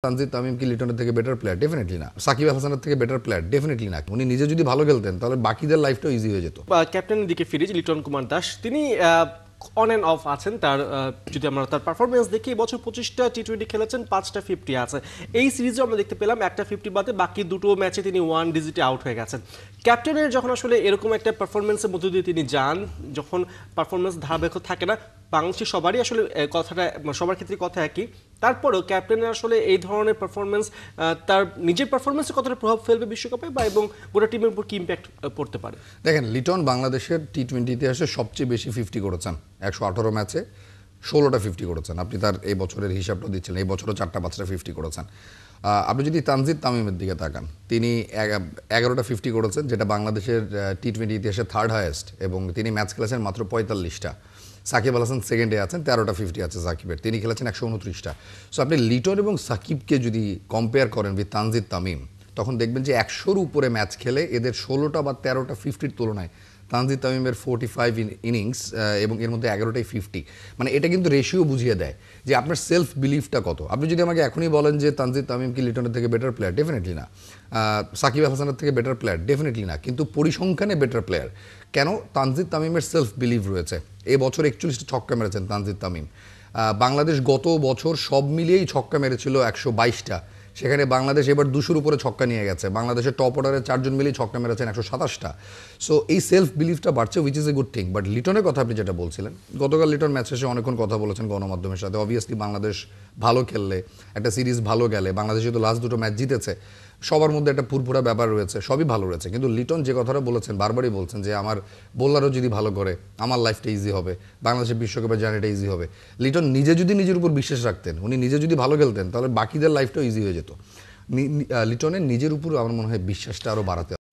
তানজিদ তামিম কি লিটনের থেকে বেটার প্লেয়ার? ডেফিনেটলি না। সাকিব আল হাসানের থেকে বেটার প্লেয়ার? ডেফিনেটলি না। উনি নিজে যদি ভালো খেলতেন তাহলে বাকিদের লাইফটাও ইজি হয়ে যেত। ক্যাপ্টেনের দিকে ফিরে যে লিটন কুমার দাস, তিনি অন অ্যান্ড অফ আছেন। তার যদি আমরা তার পারফরমেন্স দেখি, এবছর 25টা টি-20 খেলেছেন, 5টা 50 আছে। এই সিরিজে আমরা দেখতে পেলাম একটা 50 বাদে বাকি দুটো ম্যাচে তিনি 1 ডিজিটে আউট হয়ে গেছেন। ক্যাপ্টেনের যখন আসলে এরকম একটা পারফরমেন্সের মধ্য দিয়ে তিনি যান, যখন পারফরমেন্স ধারাবাহিক থাকে না, বাংলাদেশের সবারই আসলে কথাটা, সবার ক্ষেত্রে কথা একই। তারপরেও ক্যাপ্টেনের আসলে এই ধরনের পারফরমেন্স তার নিজের পারফরমেন্সে কতটা প্রভাব ফেলবে বিশ্বকাপে, বা এবং গোটা টিমের উপর কি ইম্প্যাক্ট পড়তে পারে? দেখেন, লিটন বাংলাদেশের টি-20 ইতিহাসে সবচেয়ে বেশি 50 করেছেন। 118 ম্যাচে 16টা 50 করেছেন। আপনি তার এই বছরের হিসাবটা দিচ্ছেন, এই বছরও 4টা-5টা 50 করেছেন। আপনি যদি তানজিদ তামিমের দিকে তাকান, তিনি 11টা 50 করেছেন, যেটা বাংলাদেশের টি-20 ইতিহাসে থার্ড হায়েস্ট, এবং তিনি ম্যাচ খেলেছেন মাত্র 45টা। সাকিব আল হাসান সেকেন্ডে আছেন, 13টা 50 আছে সাকিবের, তিনি খেলেছেন 129টা। সো আপনি লিটন এবং সাকিবকে যদি কম্পেয়ার করেন উইথ তানজিদ তামিম, তখন দেখবেন যে 100-র উপরে ম্যাচ খেলে এদের 16টা বা 13টা 50-র তুলনায় তানজিদ তামিমের 45 ইনিংস এবং এর মধ্যে 11টাই 50। মানে এটা কিন্তু রেশিও বুঝিয়ে দেয় যে আপনার সেলফ বিলিফটা কত। আপনি যদি আমাকে এখনই বলেন যে তানজিদ তামিম কি লিটনের থেকে বেটার প্লেয়ার? ডেফিনেটলি না। সাকিব আল হাসানের থেকে বেটার প্লেয়ার? ডেফিনেটলি না। কিন্তু পরিসংখ্যানে বেটার প্লেয়ার কেন? তানজিদ তামিমের সেলফ বিলিভ রয়েছে। এ বছর 41টা ছক্কা মেরেছেন তানজিদ তামিম। বাংলাদেশ গত বছর সব মিলিয়েই ছক্কা মেরেছিল 122টা, সেখানে বাংলাদেশ এবার 200-র উপরে ছক্কা নিয়ে গেছে। বাংলাদেশের টপ অর্ডারের 4জন মিলেই ছক্কা মেরেছেন 127টা। সো এই সেলফ বিলিফটা বাড়ছে, which is a good thing. But লিটনের কথা আপনি যেটা বলছিলেন, গতকাল লিটন ম্যাচ শেষে অনেকক্ষণ কথা বলেছেন গণমাধ্যমের সাথে। অবভিয়াসলি বাংলাদেশ ভালো খেললে, একটা সিরিজ ভালো গেলে, বাংলাদেশ যেহেতু লাস্ট দুটো ম্যাচ জিতেছে, সবার মধ্যে একটা পুরপুরা ব্যাপার রয়েছে, সবই ভালো রয়েছে। কিন্তু লিটন যে কথাটা বলেছেন, বারবারই বলছেন যে আমার বোলারও যদি ভালো করে আমার লাইফটা ইজি হবে, বাংলাদেশের বিশ্বকাপের জার্নিটা ইজি হবে। লিটন নিজে যদি নিজের উপর বিশ্বাস রাখতেন, উনি নিজে যদি ভালো খেলতেন, তাহলে বাকিদের লাইফটাও ইজি হয়ে যেত। লিটনের নিজের উপর আমার মনে হয় বিশ্বাসটা আরও বাড়াতে হবে।